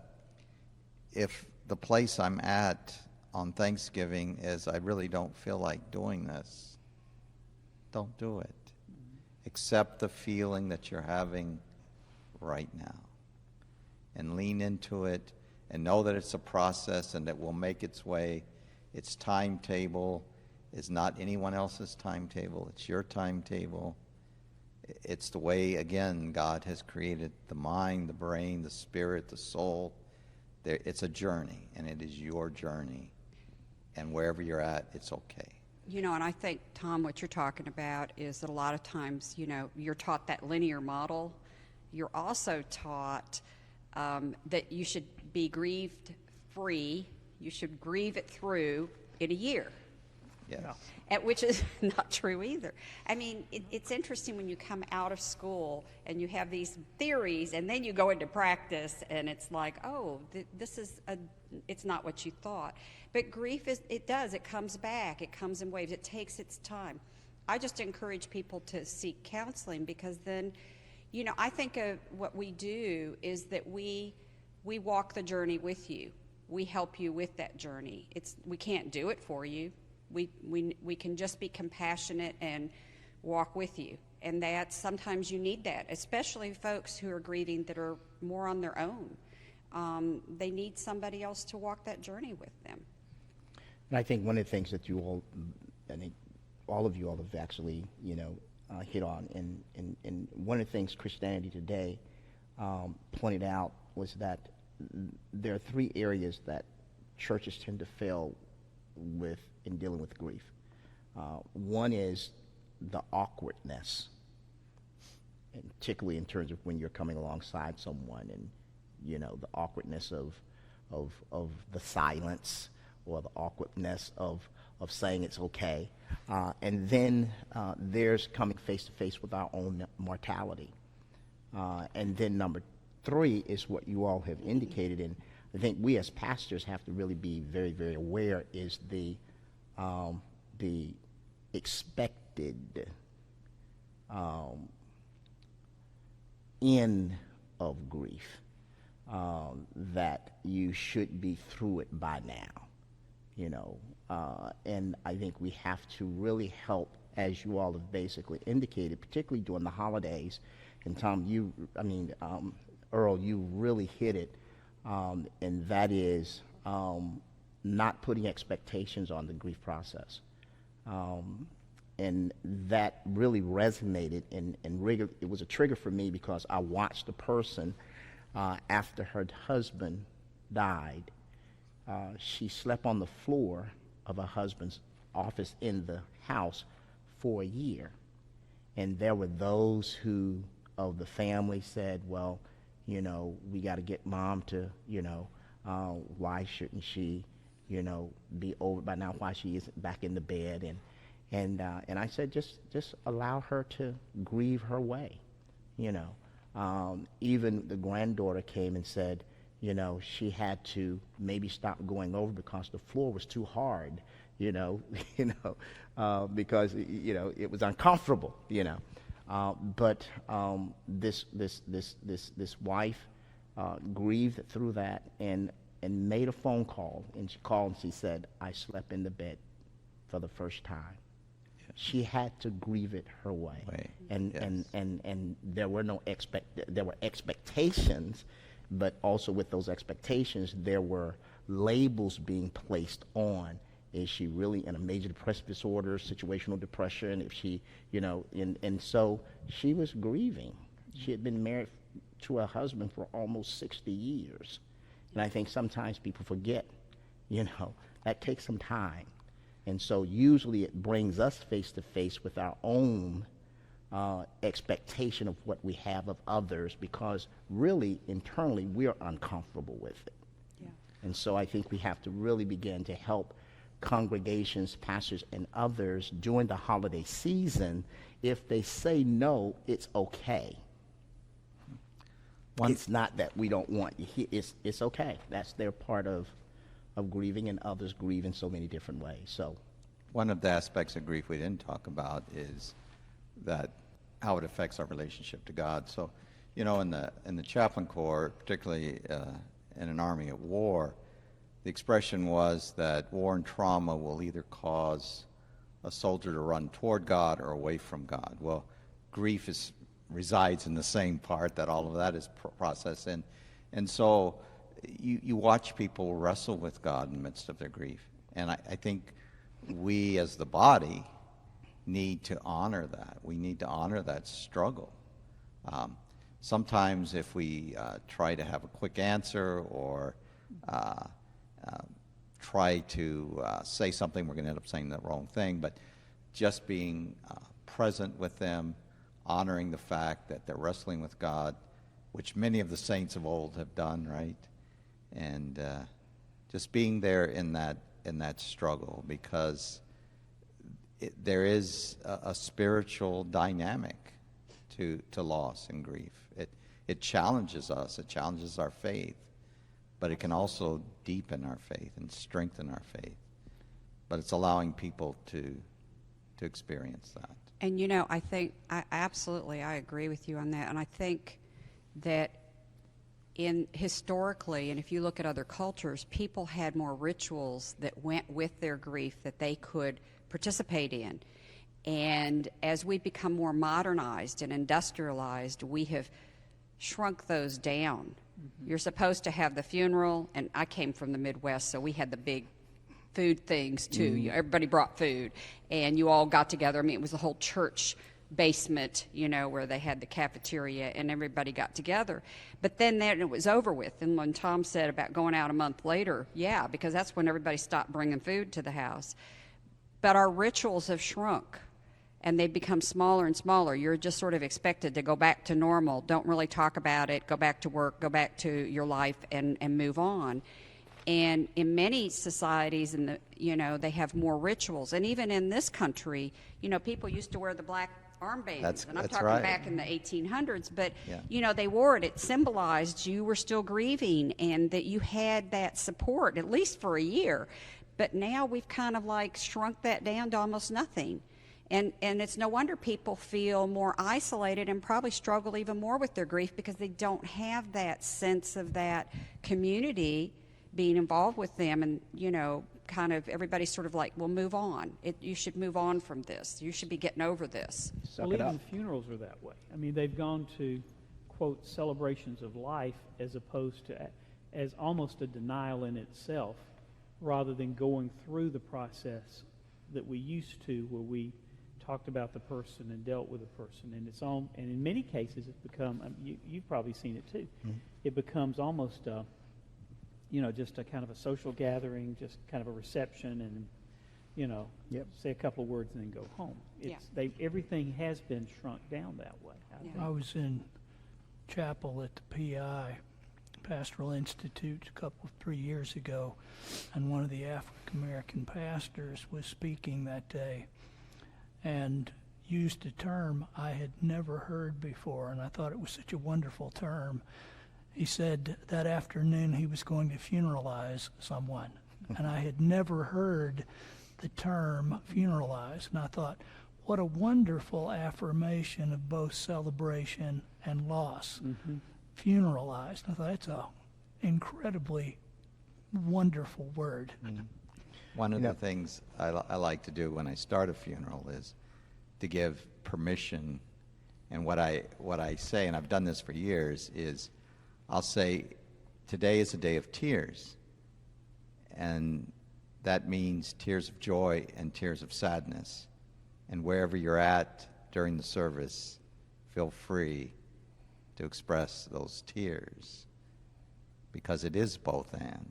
S5: If the place I'm at on Thanksgiving is I really don't feel like doing this, don't do it. Accept the feeling that you're having right now and lean into it, and know that it's a process and that will make its way. Its timetable is not anyone else's timetable. It's your timetable. It's the way, again, God has created the mind, the brain, the spirit, the soul. It's a journey, and it is your journey. And wherever you're at, it's okay.
S2: And I think, Tom, what you're talking about is that a lot of times, you're taught that linear model. You're also taught that you should be grieved free. You should grieve it through in a year.
S5: Yes.
S2: Which is not true either. I mean, it's interesting when you come out of school and you have these theories, and then you go into practice, and it's like, oh, it's not what you thought. But grief it comes back. It comes in waves. It takes its time. I just encourage people to seek counseling, because then, I think of what we do is that we walk the journey with you. We help you with that journey. We can't do it for you. We can just be compassionate and walk with you. And that sometimes you need that, especially folks who are grieving that are more on their own. they need somebody else to walk that journey with them.
S4: And I think one of the things that you all, I think all of you all have actually, hit on, and one of the things Christianity Today pointed out was that there are three areas that churches tend to fail with in dealing with grief. One is the awkwardness, and particularly in terms of when you're coming alongside someone, and the awkwardness of the silence, or the awkwardness of saying it's okay, and then there's coming face to face with our own mortality, and then number three is what you all have indicated, and I think we as pastors have to really be very, very aware, is the expected end of grief, that you should be through it by now, and I think we have to really help, as you all have basically indicated, particularly during the holidays. And Tom, Earl, you really hit it, and that is not putting expectations on the grief process. And that really resonated, and it was a trigger for me, because I watched a person after her husband died. She slept on the floor of her husband's office in the house for a year. And there were those who, of the family, said, well, we got to get mom to, why shouldn't she, be over by now, why she isn't back in the bed. And I said, just allow her to grieve her way, Even the granddaughter came and said, she had to maybe stop going over because the floor was too hard, because it was uncomfortable, But this wife grieved through that and made a phone call, and she called and she said, I slept in the bed for the first time. She had to grieve it her way, and there were there were expectations, but also with those expectations, there were labels being placed on. Is she really in a major depressive disorder, situational depression? If she, and so she was grieving. She had been married to her husband for almost 60 years, and I think sometimes people forget, that takes some time. And so usually it brings us face to face with our own expectation of what we have of others, because really internally we're uncomfortable with it. Yeah. And so I think we have to really begin to help congregations, pastors, and others during the holiday season. If they say no, it's okay. It's not that we don't want you. It's okay. That's their part of grieving, and others grieve in so many different ways. So,
S5: one of the aspects of grief we didn't talk about is that how it affects our relationship to God. So, in the chaplain corps, particularly in an army at war, the expression was that war and trauma will either cause a soldier to run toward God or away from God. Well, grief resides in the same part, that all of that is processed in. And so you watch people wrestle with God in the midst of their grief. And I think we as the body need to honor that. We need to honor that struggle. Sometimes if we try to have a quick answer or try to say something, we're going to end up saying the wrong thing. But just being present with them, honoring the fact that they're wrestling with God, which many of the saints of old have done, right? And just being there in that struggle, because there is a spiritual dynamic to loss and grief. It challenges us. It challenges our faith, but it can also deepen our faith and strengthen our faith. But it's allowing people to experience that.
S2: And I think I agree with you on that. And I think that historically, and if you look at other cultures, people had more rituals that went with their grief that they could participate in. And as we become more modernized and industrialized, we have shrunk those down. You're supposed to have the funeral, and I came from the Midwest, so we had the big food things too. Everybody brought food, and you all got together. I mean, it was the whole church basement, where they had the cafeteria, and everybody got together. But then it was over with. And when Tom said about going out a month later, yeah, because that's when everybody stopped bringing food to the house. But our rituals have shrunk, and they've become smaller and smaller. You're just sort of expected to go back to normal, don't really talk about it, go back to work, go back to your life, and move on. And in many societies, they have more rituals. And even in this country, people used to wear the black armbands. And I'm
S5: that's
S2: talking
S5: right.
S2: back in the 1800s. But,
S5: Yeah.
S2: they wore it. It symbolized you were still grieving and that you had that support, at least for a year. But now we've kind of shrunk that down to almost nothing. And it's no wonder people feel more isolated and probably struggle even more with their grief because they don't have that sense of that community being involved with them. And, kind of everybody's sort of well, move on. You should move on from this. You should be getting over this.
S1: Well, even funerals are that way. I mean, they've gone to, quote, celebrations of life as opposed to as almost a denial in itself, rather than going through the process that we used to, where we talked about the person and dealt with the person. And and in many cases it's become, you've probably seen it too, it becomes almost just a kind of a social gathering, just kind of a reception, and say a couple of words and then go home. Everything has been shrunk down that way.
S3: I was in chapel at the PI, Pastoral Institute, 3 years ago, and one of the African American pastors was speaking that day and used a term I had never heard before, and I thought it was such a wonderful term. He said that afternoon he was going to funeralize someone, and I had never heard the term funeralize, and I thought, what a wonderful affirmation of both celebration and loss. Funeralized. I thought it's a incredibly wonderful word.
S5: One of the things I like to do when I start a funeral is to give permission. And what I say, and I've done this for years, is I'll say, today is a day of tears. And that means tears of joy and tears of sadness. And wherever you're at during the service, feel free to express those tears, because it is both and.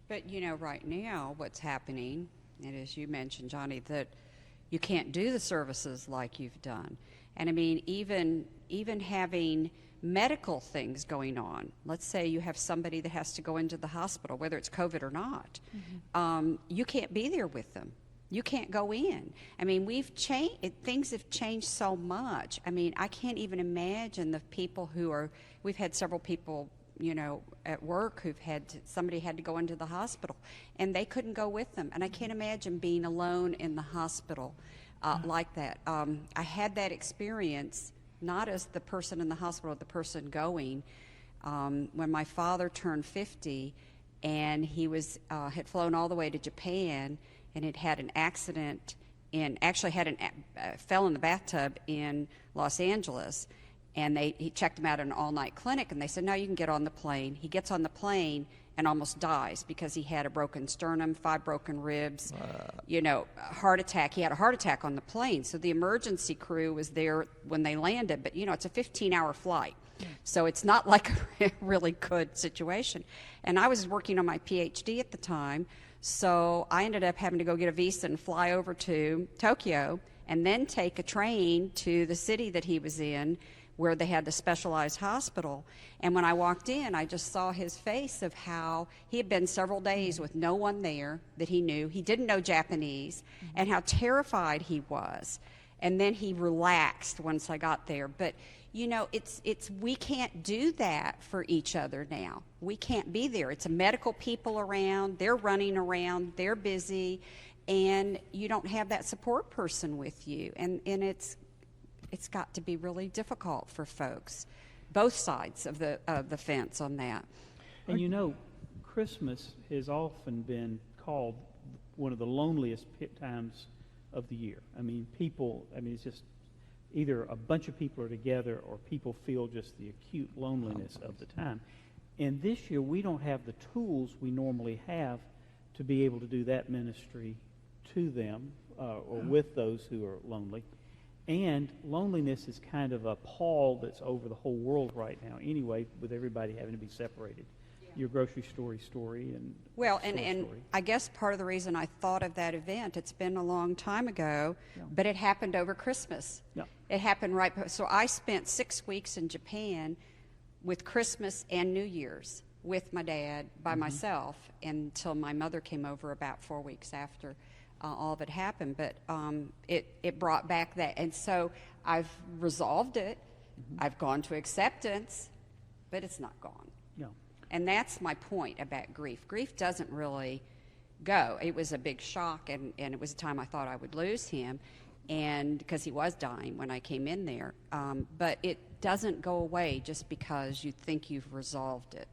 S2: But, right now what's happening, and as you mentioned, Johnny, that you can't do the services like you've done. And I mean, even having medical things going on. Let's say you have somebody that has to go into the hospital, whether it's COVID or not. You can't be there with them. You can't go in. I mean, things have changed so much. I mean, I can't even imagine the people we've had several people, at work somebody had to go into the hospital, and they couldn't go with them. And I can't imagine being alone in the hospital like that. I had that experience, not as the person in the hospital, the person going, when my father turned 50, and he had flown all the way to Japan, and had an accident fell in the bathtub in Los Angeles. And he checked him out at an all-night clinic, and they said, no, you can get on the plane. He gets on the plane and almost dies because he had a broken sternum, 5 broken ribs, a heart attack. He had a heart attack on the plane. So the emergency crew was there when they landed, but, it's a 15-hour flight. So it's not like a really good situation. And I was working on my PhD at the time, so I ended up having to go get a visa and fly over to Tokyo and then take a train to the city that he was in, where they had the specialized hospital. And when I walked in, I just saw his face of how he had been several days with no one there that he knew. He didn't know Japanese, and how terrified he was. And then he relaxed once I got there. But, we can't do that for each other now. We can't be there. It's medical people around, they're running around, they're busy, and you don't have that support person with you. And it's got to be really difficult for folks, both sides of the fence on that.
S1: And Christmas has often been called one of the loneliest times of the year. I mean, it's just either a bunch of people are together or people feel just the acute loneliness of the time. And this year, we don't have the tools we normally have to be able to do that ministry to them or with those who are lonely. And loneliness is kind of a pall that's over the whole world right now anyway, with everybody having to be separated. Your grocery story and
S2: Well,
S1: store
S2: and
S1: story.
S2: I guess part of the reason I thought of that event, it's been a long time ago, but it happened over Christmas.
S1: Yeah.
S2: It happened so I spent 6 weeks in Japan with Christmas and New Year's with my dad by myself until my mother came over about 4 weeks after all of it happened. But it brought back that. And so I've resolved it. I've gone to acceptance, but it's not gone.
S1: Yeah.
S2: And that's my point about grief. Grief doesn't really go. It was a big shock, and it was a time I thought I would lose him, and because he was dying when I came in there. But it doesn't go away just because you think you've resolved it.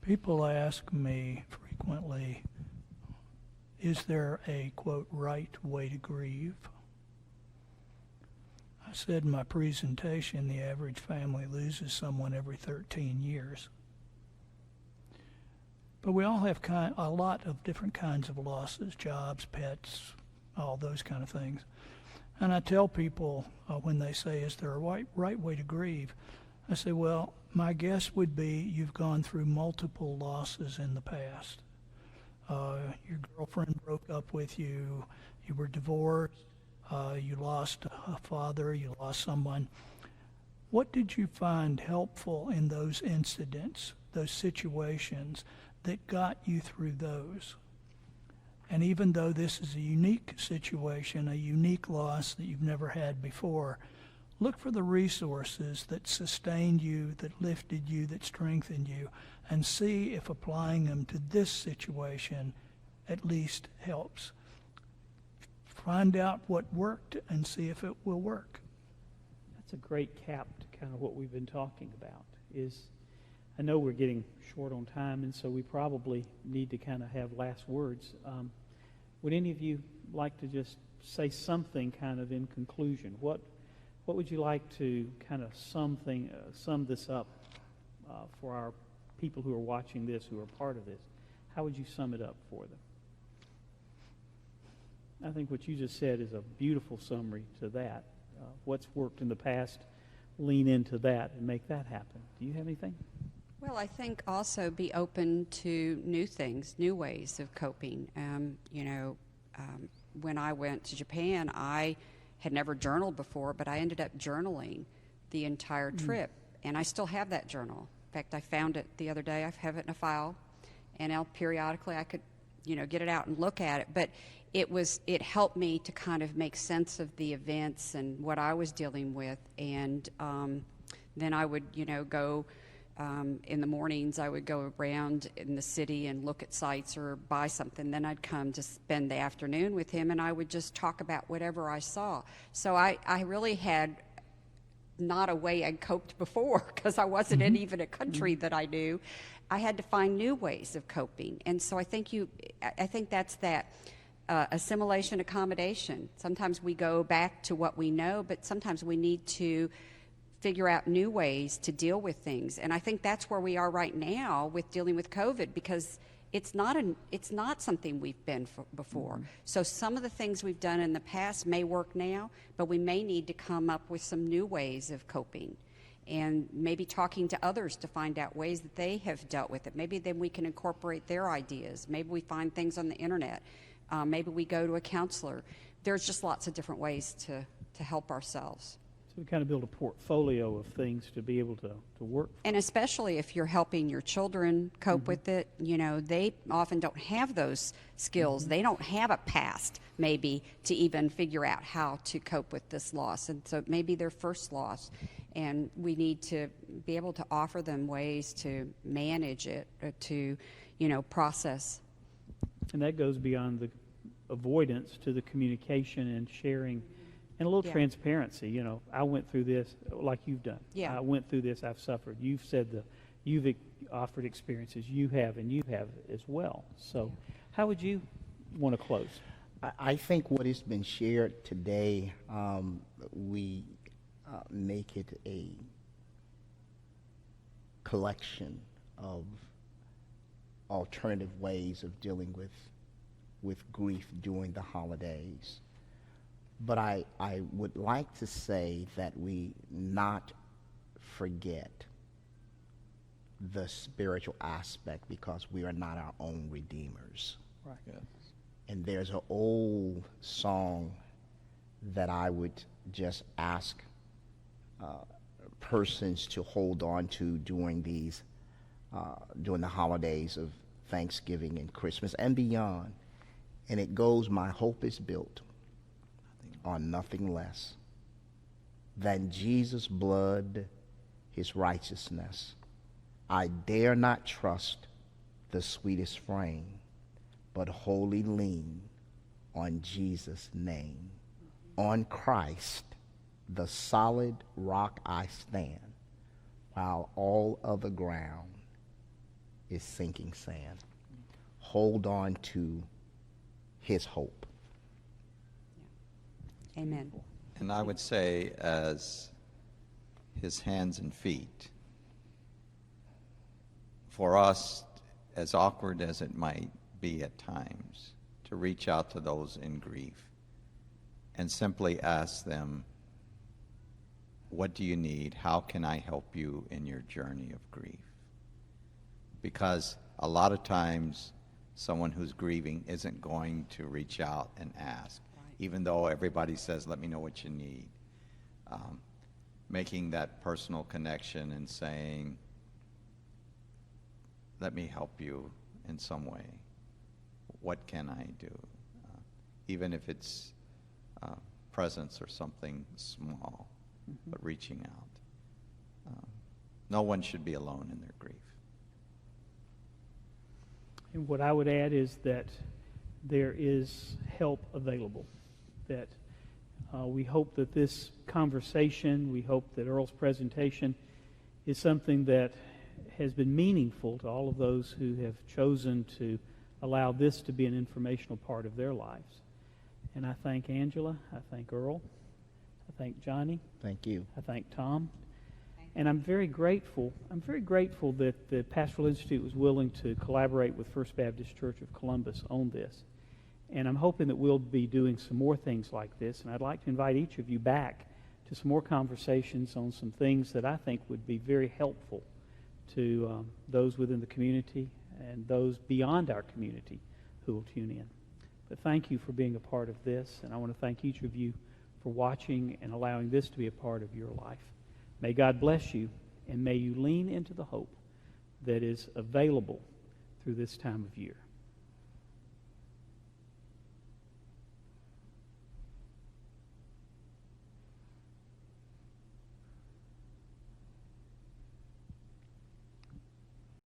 S3: People ask me frequently, is there a, quote, right way to grieve? I said in my presentation, the average family loses someone every 13 years. But we all have a lot of different kinds of losses, jobs, pets, all those kind of things. And I tell people when they say, is there a right way to grieve? I say, well, my guess would be you've gone through multiple losses in the past. Your girlfriend broke up with you, you were divorced, you lost a father, you lost someone. What did you find helpful in those incidents, those situations that got you through those? And even though this is a unique situation, a unique loss that you've never had before, look for the resources that sustained you, that lifted you, that strengthened you, and see if applying them to this situation at least helps. Find out what worked and see if it will work.
S1: That's a great cap to kind of what we've been talking about. I know we're getting short on time, and so we probably need to kind of have last words. Would any of you like to just say something kind of in conclusion? What would you like to kind of sum this up for our people who are watching this, who are part of this? How would you sum it up for them? I think what you just said is a beautiful summary to that. What's worked in the past, lean into that and make that happen. Do you have anything?
S2: Well, I think also be open to new things, new ways of coping. When I went to Japan, I had never journaled before, but I ended up journaling the entire trip, and I still have that journal. In fact, I found it the other day. I have it in a file, and periodically I could, get it out and look at it. But it helped me to kind of make sense of the events and what I was dealing with, and then I would, go. In the mornings, I would go around in the city and look at sites or buy something. Then I'd come to spend the afternoon with him, and I would just talk about whatever I saw. So I really had not a way I'd coped before because I wasn't in even a country that I knew. I had to find new ways of coping. And so I think that's that assimilation, accommodation. Sometimes we go back to what we know, but sometimes we need to figure out new ways to deal with things. And I think that's where we are right now with dealing with COVID, because it's not something we've been before. So some of the things we've done in the past may work now, but we may need to come up with some new ways of coping, and maybe talking to others to find out ways that they have dealt with it. Maybe then we can incorporate their ideas. Maybe we find things on the internet. Maybe we go to a counselor. There's just lots of different ways to help ourselves.
S1: So we kind of build a portfolio of things to be able to work.
S2: And especially if you're helping your children cope with it, they often don't have those skills. They don't have a past, maybe, to even figure out how to cope with this loss. And so it may be their first loss. And we need to be able to offer them ways to manage it, to, process.
S1: And that goes beyond the avoidance to the communication and sharing. And a little transparency, I went through this like you've done.
S2: Yeah.
S1: I went through this, I've suffered. You've said you've offered experiences you have, and you have as well. So how would you want to close?
S4: I think what has been shared today, we make it a collection of alternative ways of dealing with grief during the holidays. But I would like to say that we not forget the spiritual aspect, because we are not our own redeemers.
S1: Right.
S5: Yes.
S4: And there's an old song that I would just ask persons to hold on to during during the holidays of Thanksgiving and Christmas and beyond. And it goes, my hope is built on nothing less than Jesus' blood, his righteousness. I dare not trust the sweetest frame, but wholly lean on Jesus' name. On Christ, the solid rock I stand, while all other ground is sinking sand. Hold on to his hope.
S2: Amen.
S5: And I would say, as his hands and feet, for us, as awkward as it might be at times, to reach out to those in grief and simply ask them, what do you need? How can I help you in your journey of grief? Because a lot of times, someone who's grieving isn't going to reach out and ask, even though everybody says, let me know what you need. Making that personal connection and saying, let me help you in some way. What can I do? Even if it's presence or something small, but reaching out. No one should be alone in their grief.
S1: And what I would add is that there is help available. That we hope that this conversation, we hope that Earl's presentation is something that has been meaningful to all of those who have chosen to allow this to be an informational part of their lives. And I thank Angela, I thank Earl, I thank Johnny,
S4: Thank you.
S1: I thank Tom. And I'm very grateful that the Pastoral Institute was willing to collaborate with First Baptist Church of Columbus on this. And I'm hoping that we'll be doing some more things like this. And I'd like to invite each of you back to some more conversations on some things that I think would be very helpful to those within the community and those beyond our community who will tune in. But thank you for being a part of this. And I want to thank each of you for watching and allowing this to be a part of your life. May God bless you, and may you lean into the hope that is available through this time of year.